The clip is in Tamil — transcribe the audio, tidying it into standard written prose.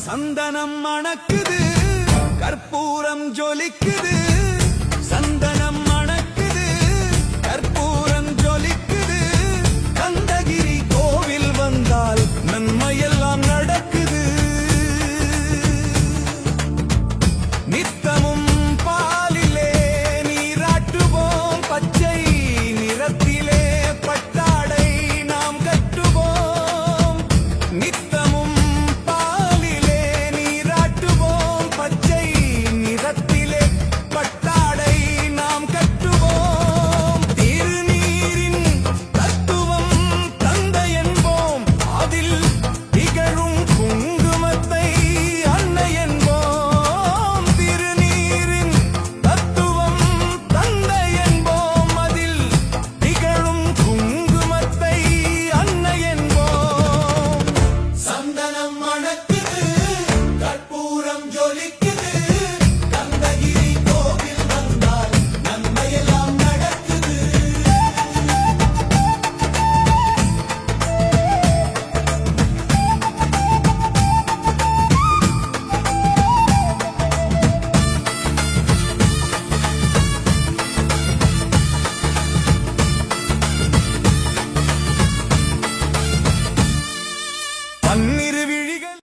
சந்தனம் மணக்குது, கற்பூரம் ஜொலிக்குது. சந்தனம் மணக்குது, கற்பூரம் ஜொலிக்குது. கந்தகிரி கோவில் வந்தால் நன்மையெல்லாம் நடக்குது. நித்தமும் பாலிலே நீராட்டுவோம், பச்சை நிறத்திலே பட்டாடை நாம் கட்டுவோம். நித்தமும் பாலிலே நீராட்டுவோம், பச்சை நிறத்திலே பட்டாடை நாம் கட்டுவோம். திருநீரின் தத்துவம் தந்தை என்போம், அதில் திகழும் குங்குமத்தை அன்னை என்போம். திருநீரின் தத்துவம் தந்தை என்போம், அதில் திகழும் குங்குமத்தை அன்னை என்போம். சந்தனம் மணக்குது, கற்பூரம் ஜொலிக்குது.